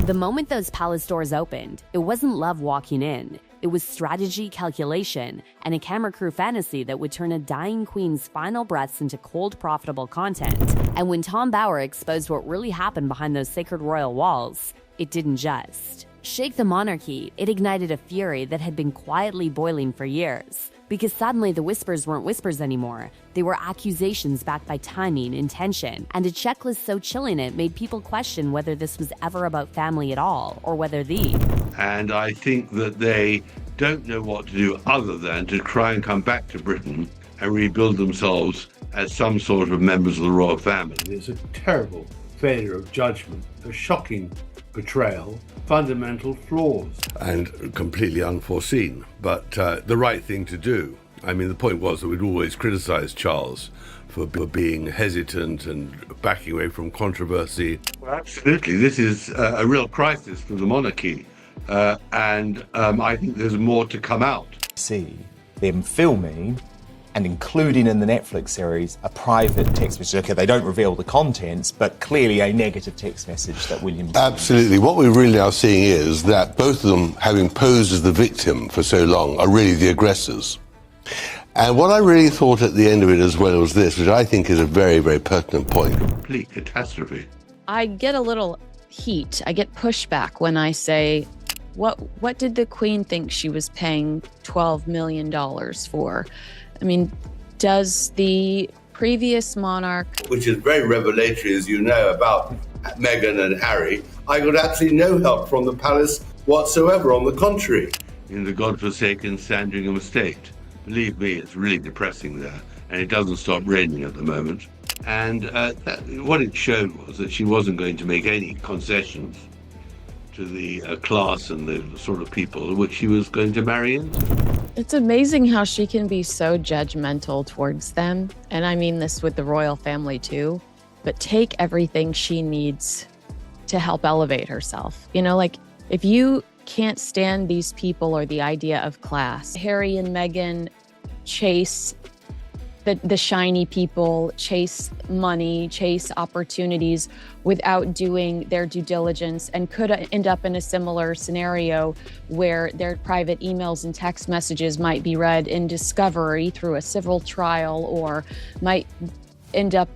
The moment those palace doors opened, it wasn't love walking in. It was strategy, calculation, and a camera crew fantasy that would turn a dying queen's final breaths into cold, profitable content. And when Tom Bower exposed what really happened behind those sacred royal walls, it didn't just shake the monarchy, it ignited a fury that had been quietly boiling for years. Because suddenly the whispers weren't whispers anymore. They were accusations backed by timing, intention, and a checklist so chilling it made people question whether this was ever about family at all, or whether And I think that they don't know what to do other than to try and come back to Britain and rebuild themselves as some sort of members of the royal family. It's a terrible failure of judgment, a shocking betrayal, fundamental flaws. And completely unforeseen, but the right thing to do. I mean, the point was that we'd always criticised Charles for being hesitant and backing away from controversy. Well, absolutely. This is a real crisis for the monarchy. And I think there's more to come out. See them filming and including in the Netflix series a private text message. Okay, they don't reveal the contents, but clearly a negative text message that William... Absolutely. What we're really now seeing is that both of them, having posed as the victim for so long, are really the aggressors. And what I really thought at the end of it as well was this, which I think is a very, very pertinent point. Complete catastrophe. I get a little heat. I get pushback when I say, what did the Queen think she was paying $12 million for? I mean, does the previous monarch... Which is very revelatory, as you know, about Meghan and Harry. I got absolutely no help from the palace whatsoever, on the contrary. In the godforsaken Sandringham estate. Believe me, it's really depressing there, and it doesn't stop raining at the moment. And what it showed was that she wasn't going to make any concessions to the class and the sort of people which she was going to marry into. It's amazing how she can be so judgmental towards them. And I mean this with the royal family too, but take everything she needs to help elevate herself. You know, like if you can't stand these people or the idea of class, Harry and Meghan chase the shiny people, chase money, chase opportunities without doing their due diligence, and could end up in a similar scenario where their private emails and text messages might be read in discovery through a civil trial, or might end up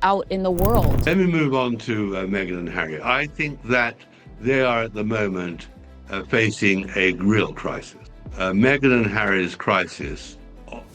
out in the world. Let me move on to Meghan and Harry. I think that they are at the moment facing a real crisis. Meghan and Harry's crisis,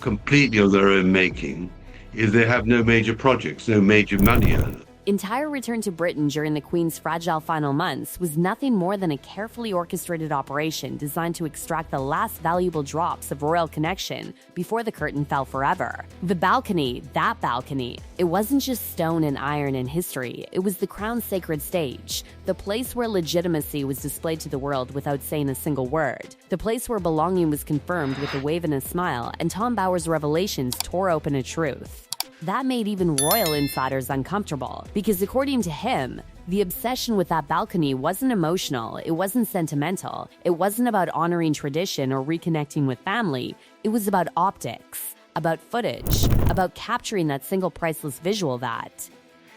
completely of their own making, is they have no major projects, no major money earners. Entire return to Britain during the Queen's fragile final months was nothing more than a carefully orchestrated operation designed to extract the last valuable drops of royal connection before the curtain fell forever. The balcony, that balcony, it wasn't just stone and iron and history, it was the crown's sacred stage, the place where legitimacy was displayed to the world without saying a single word, the place where belonging was confirmed with a wave and a smile, and Tom Bower's revelations tore open a truth. That made even royal insiders uncomfortable, because according to him, the obsession with that balcony wasn't emotional, it wasn't sentimental, it wasn't about honoring tradition or reconnecting with family, it was about optics, about footage, about capturing that single priceless visual that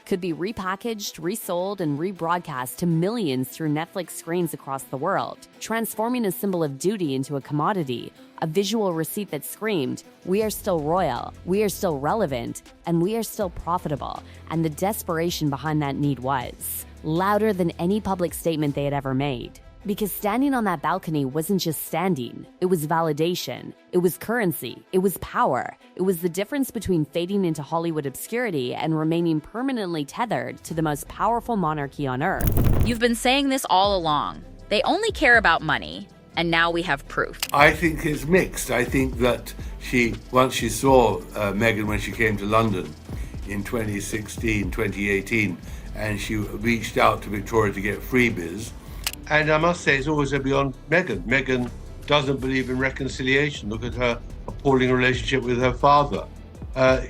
could be repackaged, resold, and rebroadcast to millions through Netflix screens across the world, transforming a symbol of duty into a commodity, a visual receipt that screamed, "We are still royal, we are still relevant, and we are still profitable." And the desperation behind that need was louder than any public statement they had ever made. Because standing on that balcony wasn't just standing, it was validation, it was currency, it was power, it was the difference between fading into Hollywood obscurity and remaining permanently tethered to the most powerful monarchy on earth. You've been saying this all along. They only care about money, and now we have proof. I think it's mixed. I think that once she saw Meghan when she came to London in 2016, 2018, and she reached out to Victoria to get freebies. And I must say, it's always beyond Meghan. Meghan doesn't believe in reconciliation. Look at her appalling relationship with her father.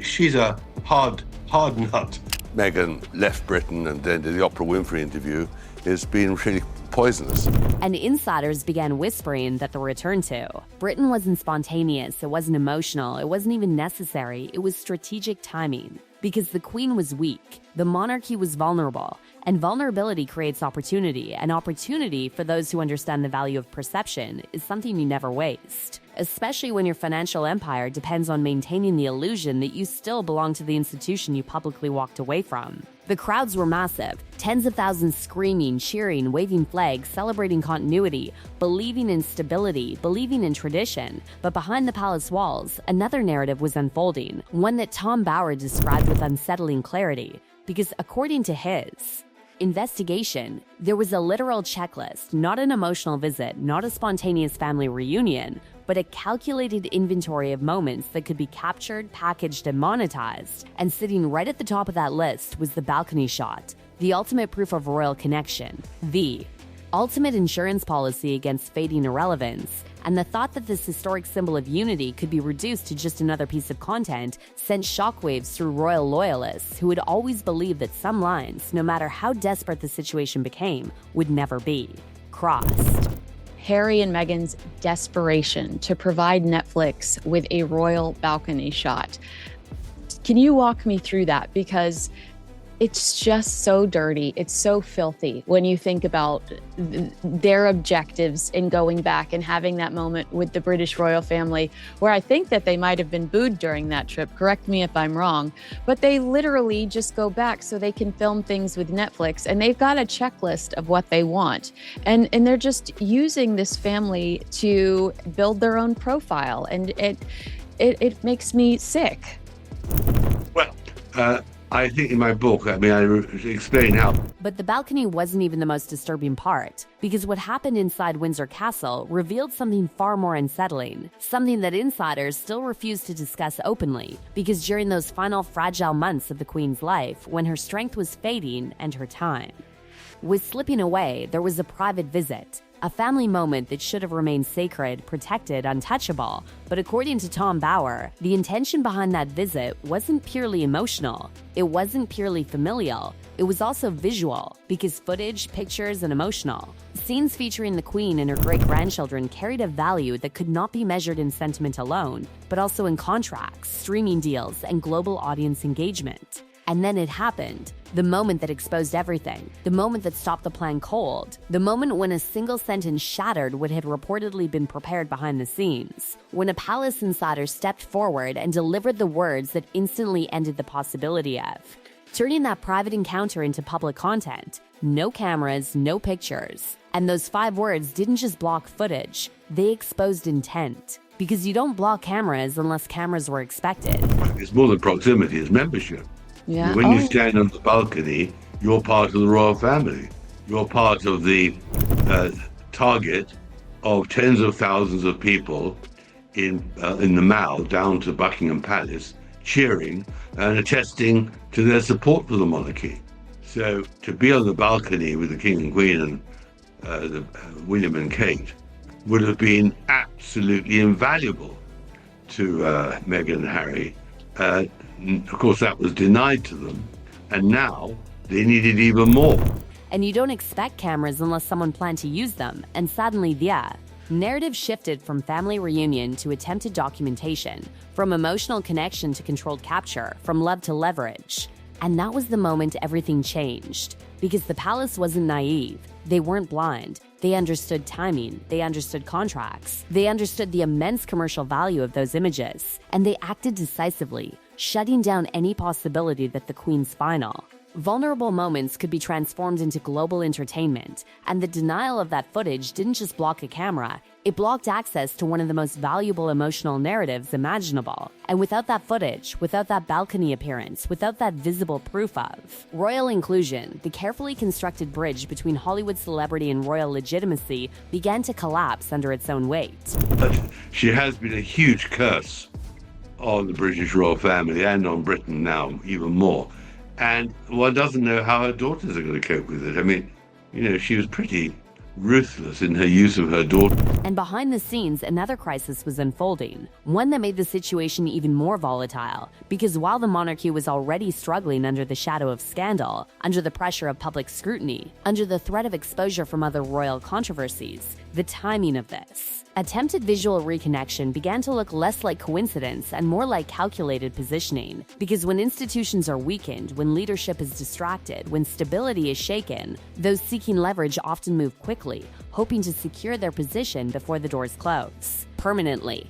She's a hard nut. Meghan left Britain and then did the Oprah Winfrey interview. It's been really poisonous. And insiders began whispering that the return to Britain wasn't spontaneous, it wasn't emotional, it wasn't even necessary, it was strategic timing. Because the Queen was weak, the monarchy was vulnerable, and vulnerability creates opportunity, and opportunity, for those who understand the value of perception, is something you never waste. Especially when your financial empire depends on maintaining the illusion that you still belong to the institution you publicly walked away from. The crowds were massive, tens of thousands screaming, cheering, waving flags, celebrating continuity, believing in stability, believing in tradition. But behind the palace walls, another narrative was unfolding, one that Tom Bower described with unsettling clarity. Because according to his investigation, there was a literal checklist, not an emotional visit, not a spontaneous family reunion, but a calculated inventory of moments that could be captured, packaged, and monetized. And sitting right at the top of that list was the balcony shot, the ultimate proof of royal connection, the ultimate insurance policy against fading irrelevance. And the thought that this historic symbol of unity could be reduced to just another piece of content sent shockwaves through royal loyalists who had always believed that some lines, no matter how desperate the situation became, would never be crossed. Harry and Meghan's desperation to provide Netflix with a royal balcony shot. Can you walk me through that? Because it's just so dirty. It's so filthy when you think about their objectives in going back and having that moment with the British royal family, where I think that they might have been booed during that trip. Correct me if I'm wrong, but they literally just go back so they can film things with Netflix, and they've got a checklist of what they want. And they're just using this family to build their own profile. And it makes me sick. Well, I think in my book, I explain how. But the balcony wasn't even the most disturbing part, because what happened inside Windsor Castle revealed something far more unsettling, something that insiders still refuse to discuss openly, because during those final fragile months of the Queen's life, when her strength was fading and her time was slipping away, there was a private visit. A family moment that should have remained sacred, protected, untouchable. But according to Tom Bower, the intention behind that visit wasn't purely emotional. It wasn't purely familial. It was also visual, because footage, pictures, and emotional. Scenes featuring the Queen and her great-grandchildren carried a value that could not be measured in sentiment alone, but also in contracts, streaming deals, and global audience engagement. And then it happened. The moment that exposed everything. The moment that stopped the plan cold. The moment when a single sentence shattered what had reportedly been prepared behind the scenes. When a palace insider stepped forward and delivered the words that instantly ended the possibility of turning that private encounter into public content. No cameras, no pictures. And those 5 words didn't just block footage. They exposed intent. Because you don't block cameras unless cameras were expected. It's more than proximity, it's membership. Yeah. When you stand on the balcony, you're part of the royal family. You're part of the target of tens of thousands of people in the Mall down to Buckingham Palace, cheering and attesting to their support for the monarchy. So to be on the balcony with the King and Queen and William and Kate would have been absolutely invaluable to Meghan and Harry. Of course, that was denied to them, and now they needed even more. And you don't expect cameras unless someone planned to use them, and suddenly, narrative shifted from family reunion to attempted documentation, from emotional connection to controlled capture, from love to leverage. And that was the moment everything changed, because the palace wasn't naive. They weren't blind. They understood timing. They understood contracts. They understood the immense commercial value of those images, and they acted decisively, shutting down any possibility that the Queen's final. Vulnerable moments could be transformed into global entertainment, and the denial of that footage didn't just block a camera, it blocked access to one of the most valuable emotional narratives imaginable. And without that footage, without that balcony appearance, without that visible proof of royal inclusion, the carefully constructed bridge between Hollywood celebrity and royal legitimacy began to collapse under its own weight. But she has been a huge curse on the British royal family and on Britain now even more. And one doesn't know how her daughters are going to cope with it. I mean, she was pretty ruthless in her use of her daughter. And behind the scenes, another crisis was unfolding, one that made the situation even more volatile, because while the monarchy was already struggling under the shadow of scandal, under the pressure of public scrutiny, under the threat of exposure from other royal controversies, the timing of this attempted visual reconnection began to look less like coincidence and more like calculated positioning. Because when institutions are weakened, when leadership is distracted, when stability is shaken, those seeking leverage often move quickly, hoping to secure their position before the doors close, permanently.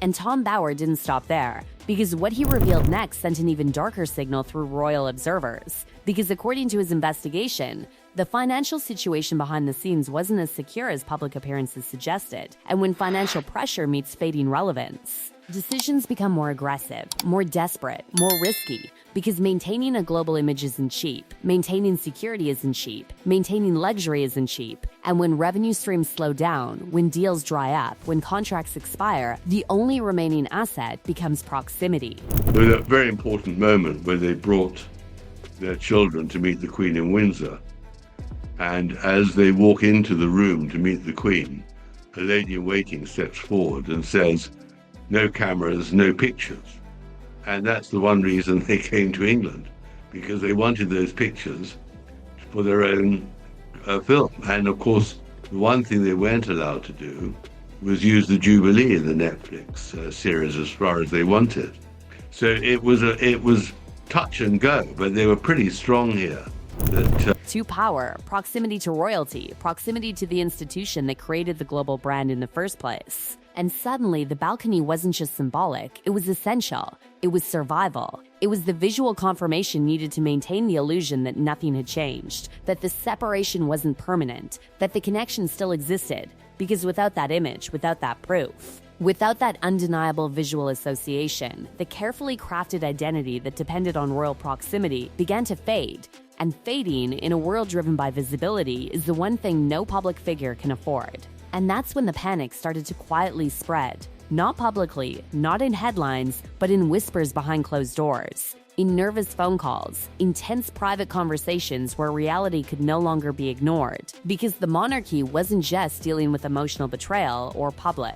And Tom Bower didn't stop there, because what he revealed next sent an even darker signal through royal observers. Because according to his investigation, the financial situation behind the scenes wasn't as secure as public appearances suggested. And when financial pressure meets fading relevance, decisions become more aggressive, more desperate, more risky, because maintaining a global image isn't cheap, maintaining security isn't cheap, maintaining luxury isn't cheap. And when revenue streams slow down, when deals dry up, when contracts expire, the only remaining asset becomes proximity. There was a very important moment where they brought their children to meet the Queen in Windsor. And as they walk into the room to meet the Queen, a lady in waiting steps forward and says, "No cameras, no pictures." And that's the one reason they came to England, because they wanted those pictures for their own film. And of course, the one thing they weren't allowed to do was use the Jubilee in the Netflix series as far as they wanted. So it was touch and go, but they were pretty strong here. To power, proximity to royalty, proximity to the institution that created the global brand in the first place. And suddenly, the balcony wasn't just symbolic, it was essential. It was survival. It was the visual confirmation needed to maintain the illusion that nothing had changed, that the separation wasn't permanent, that the connection still existed. Because without that image, without that proof, without that undeniable visual association, the carefully crafted identity that depended on royal proximity began to fade. And fading in a world driven by visibility is the one thing no public figure can afford. And that's when the panic started to quietly spread. Not publicly, not in headlines, but in whispers behind closed doors. In nervous phone calls, intense private conversations where reality could no longer be ignored. Because the monarchy wasn't just dealing with emotional betrayal or public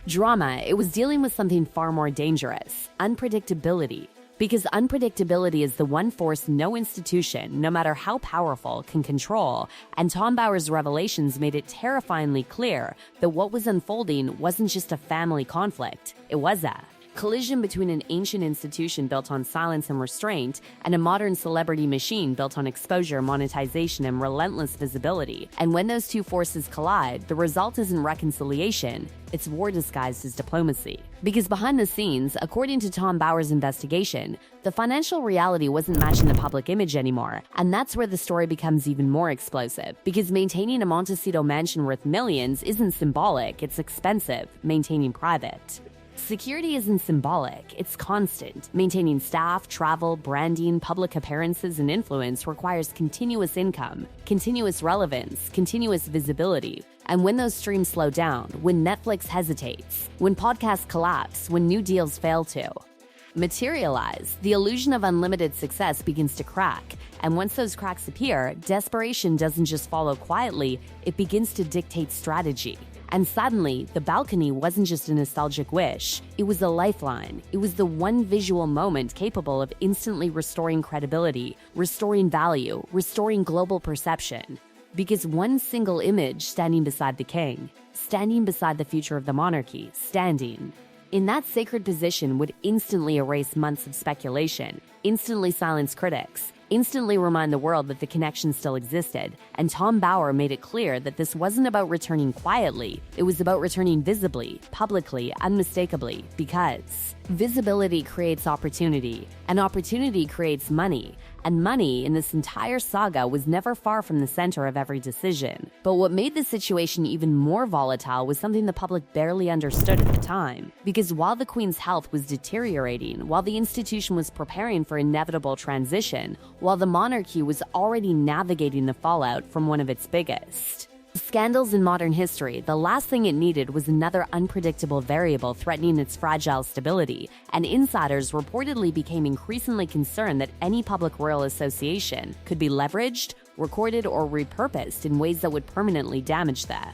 drama, it was dealing with something far more dangerous: unpredictability. Because unpredictability is the one force no institution, no matter how powerful, can control, and Tom Bower's revelations made it terrifyingly clear that what was unfolding wasn't just a family conflict, it was a collision between an ancient institution built on silence and restraint and a modern celebrity machine built on exposure, monetization, and relentless visibility. And when those two forces collide, the result isn't reconciliation, it's war disguised as diplomacy. Because behind the scenes, according to Tom Bower's investigation, the financial reality wasn't matching the public image anymore. And that's where the story becomes even more explosive. Because maintaining a Montecito mansion worth millions isn't symbolic, it's expensive, maintaining private. Security isn't symbolic, it's constant. Maintaining staff, travel, branding, public appearances, and influence requires continuous income, continuous relevance, continuous visibility. And when those streams slow down, when Netflix hesitates, when podcasts collapse, when new deals fail to materialize, the illusion of unlimited success begins to crack. And once those cracks appear, desperation doesn't just follow quietly, it begins to dictate strategy. And suddenly, the balcony wasn't just a nostalgic wish, it was a lifeline. It was the one visual moment capable of instantly restoring credibility, restoring value, restoring global perception. Because one single image standing beside the king, standing beside the future of the monarchy, standing in that sacred position would instantly erase months of speculation, instantly silence critics, instantly remind the world that the connection still existed. And Tom Bower made it clear that this wasn't about returning quietly, it was about returning visibly, publicly, unmistakably, because visibility creates opportunity, and opportunity creates money. And money in this entire saga was never far from the center of every decision. But what made the situation even more volatile was something the public barely understood at the time. Because while the Queen's health was deteriorating, while the institution was preparing for inevitable transition, while the monarchy was already navigating the fallout from one of its biggest scandals in modern history, the last thing it needed was another unpredictable variable threatening its fragile stability, and insiders reportedly became increasingly concerned that any public royal association could be leveraged, recorded, or repurposed in ways that would permanently damage that.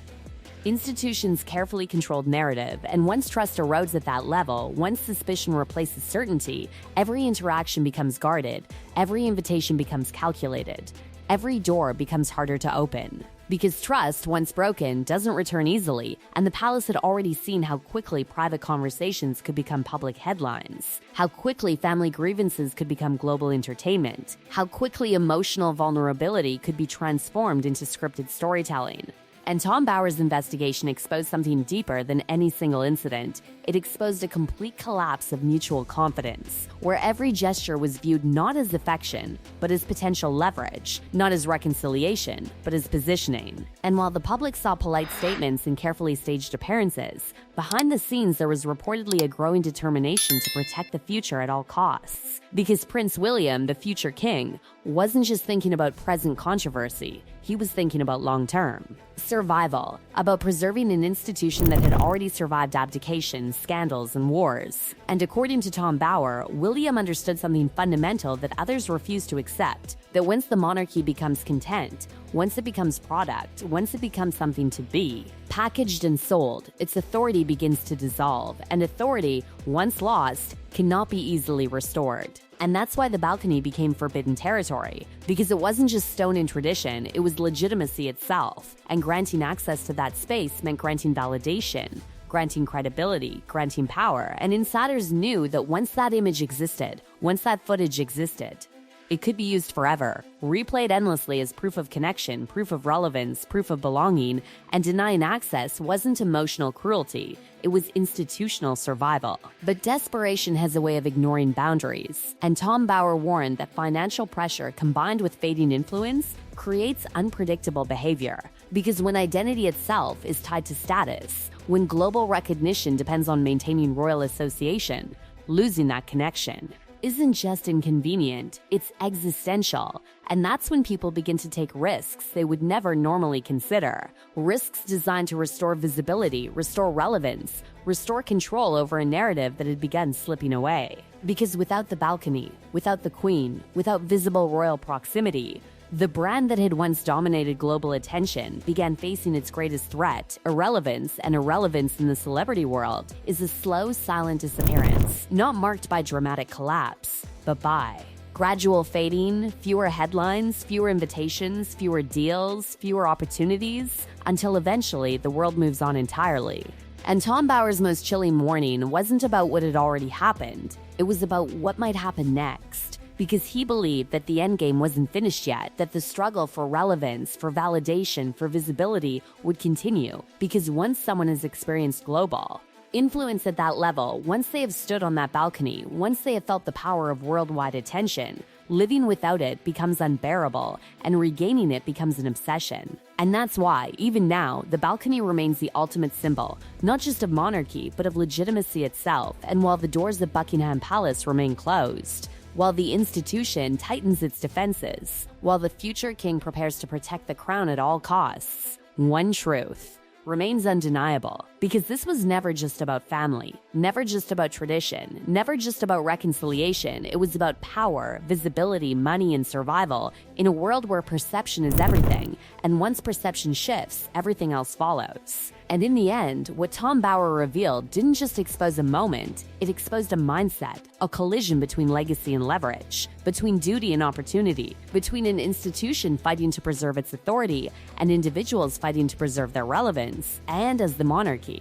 Institutions carefully controlled narrative, and once trust erodes at that level, once suspicion replaces certainty, every interaction becomes guarded, every invitation becomes calculated, every door becomes harder to open. Because trust, once broken, doesn't return easily, and the palace had already seen how quickly private conversations could become public headlines, how quickly family grievances could become global entertainment, how quickly emotional vulnerability could be transformed into scripted storytelling. And Tom Bower's investigation exposed something deeper than any single incident. It exposed a complete collapse of mutual confidence, where every gesture was viewed not as affection, but as potential leverage, not as reconciliation, but as positioning. And while the public saw polite statements and carefully staged appearances, behind the scenes there was reportedly a growing determination to protect the future at all costs. Because Prince William, the future king, wasn't just thinking about present controversy, he was thinking about long-term survival, about preserving an institution that had already survived abdication, scandals, and wars. And according to Tom Bower, William understood something fundamental that others refused to accept, that once the monarchy becomes content, once it becomes product, once it becomes something to be, packaged and sold, its authority begins to dissolve, and authority, once lost, cannot be easily restored. And that's why the balcony became forbidden territory, because it wasn't just stone and tradition, it was legitimacy itself. And granting access to that space meant granting validation, granting credibility, granting power. And insiders knew that once that image existed, once that footage existed, it could be used forever, replayed endlessly as proof of connection, proof of relevance, proof of belonging, and denying access wasn't emotional cruelty, it was institutional survival. But desperation has a way of ignoring boundaries, and Tom Bower warned that financial pressure combined with fading influence creates unpredictable behavior. Because when identity itself is tied to status, when global recognition depends on maintaining royal association, losing that connection isn't just inconvenient, it's existential. And that's when people begin to take risks they would never normally consider. Risks designed to restore visibility, restore relevance, restore control over a narrative that had begun slipping away. Because without the balcony, without the queen, without visible royal proximity, the brand that had once dominated global attention began facing its greatest threat. Irrelevance, and irrelevance in the celebrity world is a slow, silent disappearance, not marked by dramatic collapse, but by gradual fading, fewer headlines, fewer invitations, fewer deals, fewer opportunities, until eventually the world moves on entirely. And Tom Bower's most chilling warning wasn't about what had already happened, it was about what might happen next. Because he believed that the endgame wasn't finished yet, that the struggle for relevance, for validation, for visibility would continue. Because once someone has experienced global influence at that level, once they have stood on that balcony, once they have felt the power of worldwide attention, living without it becomes unbearable, and regaining it becomes an obsession. And that's why, even now, the balcony remains the ultimate symbol, not just of monarchy, but of legitimacy itself. And while the doors of Buckingham Palace remain closed, while the institution tightens its defenses, while the future king prepares to protect the crown at all costs, one truth remains undeniable. Because this was never just about family, never just about tradition, never just about reconciliation. It was about power, visibility, money, and survival in a world where perception is everything. And once perception shifts, everything else follows. And in the end, what Tom Bower revealed didn't just expose a moment, it exposed a mindset, a collision between legacy and leverage, between duty and opportunity, between an institution fighting to preserve its authority and individuals fighting to preserve their relevance. And as the monarchy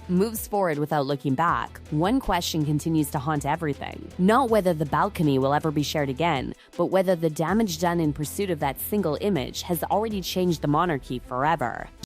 moves forward without looking back, one question continues to haunt everything. Not whether the balcony will ever be shared again, but whether the damage done in pursuit of that single image has already changed the monarchy forever.